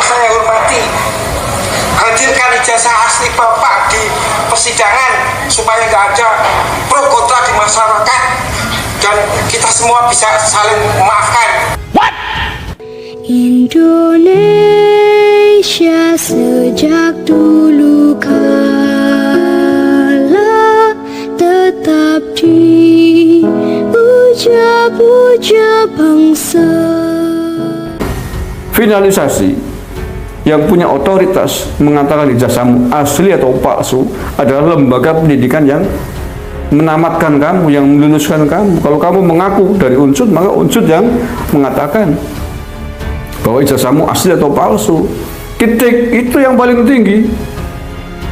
saya hormati, hadirkan ijazah asli Bapak di persidangan supaya nggak ada pro kontra di masyarakat dan kita semua bisa saling memaafkan. Indonesia sejak dulu kala tetap dipuja-puja bangsa. Finalisasi yang punya otoritas mengatakan ijazahmu asli atau palsu adalah lembaga pendidikan yang menamatkan kamu, yang meluluskan kamu. Kalau kamu mengaku dari unsur, maka unsur yang mengatakan bahwa ijazahmu asli atau palsu. Titik, itu yang paling tinggi.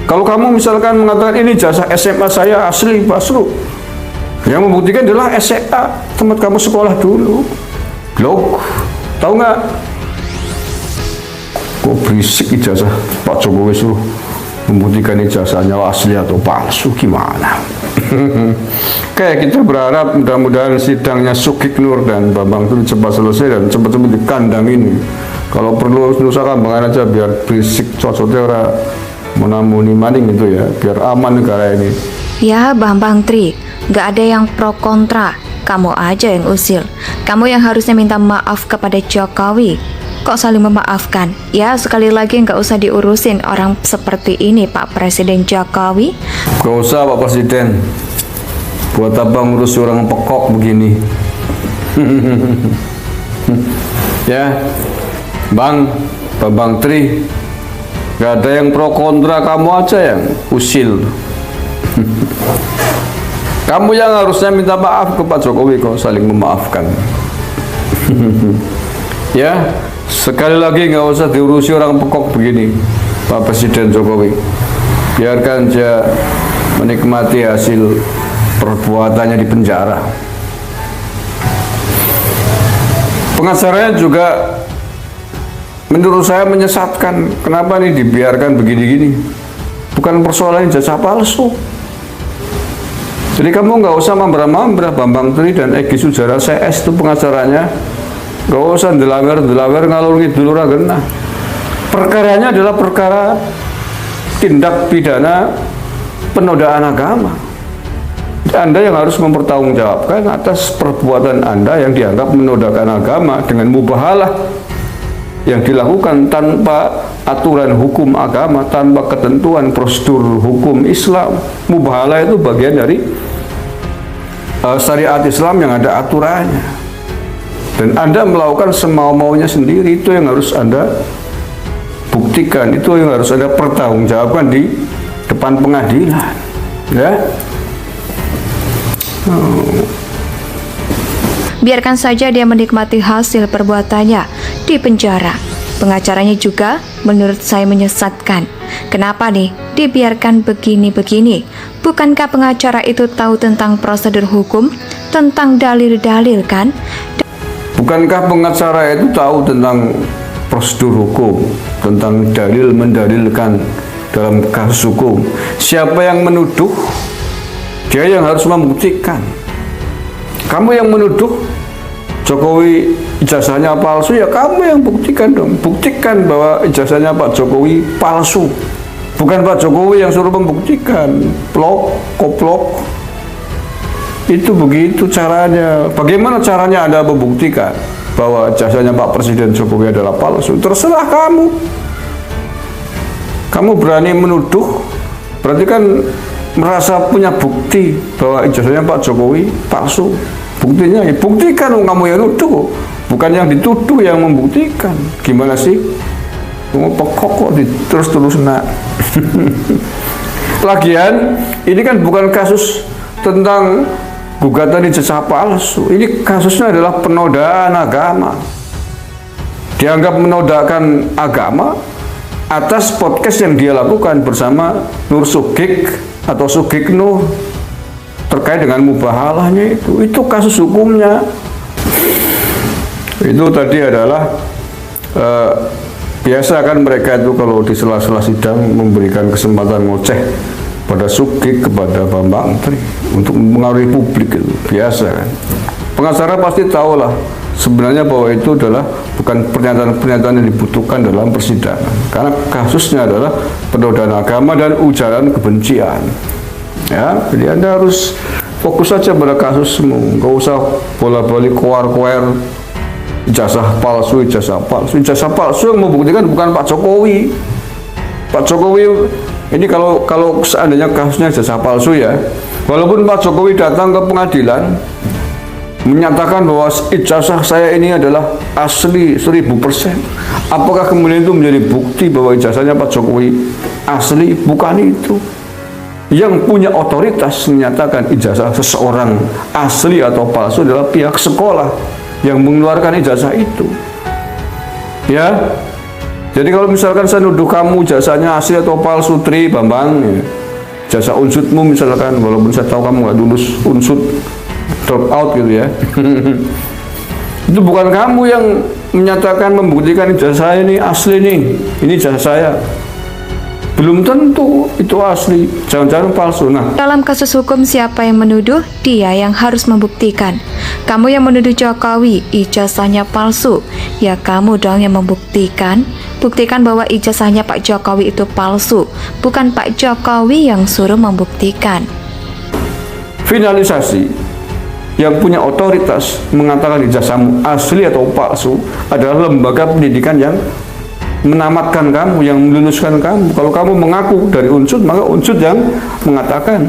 Kalau kamu misalkan mengatakan ini ijazah SMA saya asli palsu, yang membuktikan adalah SMA tempat kamu sekolah dulu. Loh, tahu nggak? Kok berisik ijazah Pak Jokowi suruh membuktikan ijazahnya asli atau palsu, gimana? Kayak kita berharap mudah-mudahan sidangnya Sukiknur dan Bambang Tri cepat selesai dan cepat-cepat di kandang ini. Kalau perlu Nusa Kambangan aja biar berisik cocoknya orang menamuni maning itu ya, biar aman negara ini. Ya Bambang Tri, gak ada yang pro kontra, kamu aja yang usil. Kamu yang harusnya minta maaf kepada Jokowi. Kok saling memaafkan? Ya sekali lagi nggak usah diurusin orang seperti ini Pak Presiden Jokowi. Gak usah Pak Presiden, buat apa ngurus orang pekok begini. Ya Bang Tri, gak ada yang pro kontra, kamu aja yang usil. Kamu yang harusnya minta maaf ke Pak Jokowi, kok saling memaafkan. Ya, sekali lagi nggak usah diurusi orang pekok begini, Pak Presiden Jokowi. Biarkan dia menikmati hasil perbuatannya di penjara. Pengacaranya juga menurut saya menyesatkan. Kenapa nih dibiarkan begini-gini? Bukan persoalan ijazah palsu. Jadi kamu nggak usah mambrah-mambrah Bambang Tri dan Egy Sujara CS itu pengacaranya. Nggak usah delawer ngalur ngidul ora genah. Perkaranya adalah perkara tindak pidana penodaan agama. Anda yang harus mempertanggungjawabkan atas perbuatan Anda yang dianggap menodaan agama dengan mubahalah yang dilakukan tanpa aturan hukum agama, tanpa ketentuan prosedur hukum Islam. Mubahalah itu bagian dari syariat Islam yang ada aturannya. Dan Anda melakukan semau-maunya sendiri, itu yang harus Anda buktikan, itu yang harus Anda pertanggungjawabkan di depan pengadilan. Ya. Biarkan saja dia menikmati hasil perbuatannya di penjara. Pengacaranya juga menurut saya menyesatkan. Kenapa nih dibiarkan begini-begini? Bukankah pengacara itu tahu tentang prosedur hukum, tentang dalil-dalil kan? Bukankah pengacara itu tahu tentang prosedur hukum, tentang dalil mendalilkan dalam kasus hukum? Siapa yang menuduh, dia yang harus membuktikan. Kamu yang menuduh Jokowi ijazahnya palsu, ya kamu yang buktikan dong. Buktikan bahwa ijazahnya Pak Jokowi palsu. Bukan Pak Jokowi yang suruh membuktikan. Koplok. Itu begitu caranya. Bagaimana caranya Anda membuktikan bahwa ijazahnya Pak Presiden Jokowi adalah palsu? Terserah kamu. Kamu berani menuduh, berarti kan merasa punya bukti bahwa ijazahnya Pak Jokowi palsu. Buktinya ya buktikan, kamu yang nuduh, bukan yang dituduh yang membuktikan. Gimana sih? Mau pekok kok terus nak. Lagian ini kan bukan kasus tentang gugatan ijazah palsu. Ini kasusnya adalah penodaan agama. Dianggap menodaan agama atas podcast yang dia lakukan bersama Nur Sugik atau Sugiknur terkait dengan mubahalahnya itu kasus hukumnya. Itu tadi adalah biasa kan mereka itu kalau di sela-sela sidang memberikan kesempatan ngoceh pada Sugik, kepada Bambang Tri untuk mengaruhi publik, itu biasa kan. Pengacara pasti tahu lah sebenarnya bahwa itu adalah bukan pernyataan-pernyataan yang dibutuhkan dalam persidangan, karena kasusnya adalah penodaan agama dan ujaran kebencian. Ya, jadi Anda harus fokus saja pada kasusmu, nggak usah bola-balik koar-koar ijazah palsu. Ijazah palsu yang membuktikan bukan Pak Jokowi. Pak Jokowi ini kalau seandainya kasusnya ijazah palsu ya, walaupun Pak Jokowi datang ke pengadilan menyatakan bahwa ijazah saya ini adalah asli 1000%, apakah kemudian itu menjadi bukti bahwa ijazahnya Pak Jokowi asli? Bukan itu. Yang punya otoritas menyatakan ijazah seseorang asli atau palsu adalah pihak sekolah yang mengeluarkan ijazah itu. Ya, jadi kalau misalkan saya nuduh kamu ijazahnya asli atau palsu, Tri Bambang, ya, jasa unsutmu misalkan, walaupun saya tahu kamu nggak lulus unsut, drop out gitu ya, itu bukan kamu yang menyatakan membuktikan ijazah saya ini asli nih, ini ijazah saya. Belum tentu itu asli, jangan-jangan palsu. Nah, Dalam kasus hukum, siapa yang menuduh, dia yang harus membuktikan. Kamu yang menuduh Jokowi ijazahnya palsu, ya kamu dong yang membuktikan. Buktikan bahwa ijazahnya Pak Jokowi itu palsu, bukan Pak Jokowi yang suruh membuktikan. finalisasi yang punya otoritas mengatakan ijazahmu asli atau palsu adalah lembaga pendidikan yang menamatkan kamu, yang meluluskan kamu. Kalau kamu mengaku dari unsur, maka unsur yang mengatakan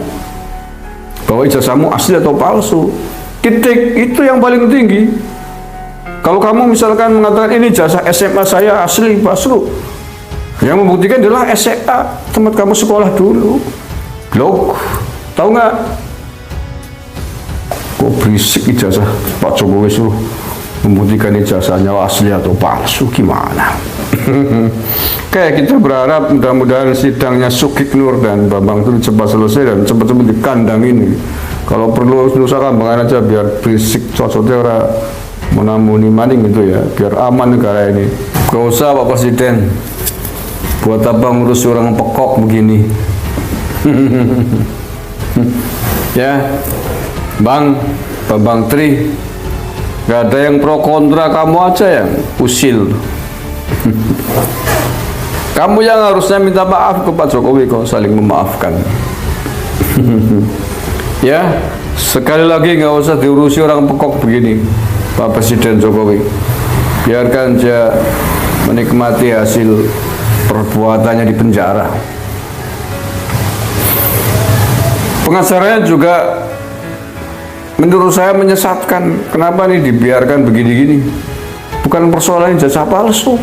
bahwa ijazahmu asli atau palsu. Titik, itu yang paling tinggi. Kalau kamu misalkan mengatakan ini ijazah SMA saya asli, palsu, yang membuktikan adalah SMA tempat kamu sekolah dulu. Loh, tahu nggak? Kok berisik ijazah Pak Jokowi suruh membuktikan ijazahnya asli atau palsu, gimana? Kayak kita berharap mudah-mudahan sidangnya Sukik Nur dan Bambang itu cepat selesai dan cepat-cepat di kandang ini. Kalau perlu Nusa Kambangan aja biar berisik cocoknya orang menamuni maning gitu ya, biar aman negara ini. Gak usah Pak Presiden, buat apa ngurus orang pekok begini? Ya, Bambang Tri, gak ada yang pro kontra, kamu aja yang usil. Kamu yang harusnya minta maaf ke Pak Jokowi kok, saling memaafkan. Ya, sekali lagi nggak usah diurusi orang pekok begini, Pak Presiden Jokowi. Biarkan dia menikmati hasil perbuatannya di penjara. Pengacaranya juga menurut saya menyesatkan. Kenapa nih dibiarkan begini-gini? Bukan persoalan ijazah palsu.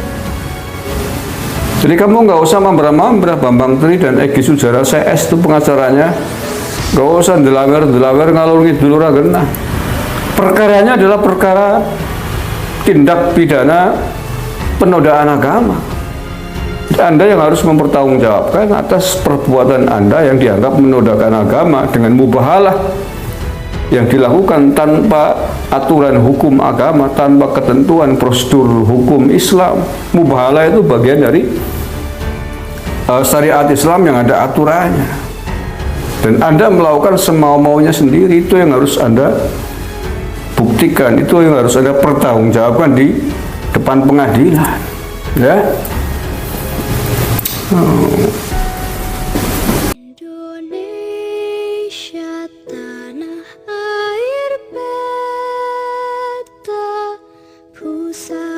Jadi kamu nggak usah mambrah-mambrah Bambang Tri dan Egy Sujara CS itu pengacaranya. Nggak usah delawer ngalur ngidul ora genah. Perkaranya adalah perkara tindak pidana penodaan agama. Anda yang harus mempertanggungjawabkan atas perbuatan Anda yang dianggap menodaan agama dengan mubahalah yang dilakukan tanpa aturan hukum agama, tanpa ketentuan prosedur hukum Islam. Mubahalah itu bagian dari syariat Islam yang ada aturannya. Dan Anda melakukan semau-maunya sendiri, itu yang harus Anda buktikan, itu yang harus Anda pertanggungjawabkan di depan pengadilan. Ya. Indonesia tanah air beta pusat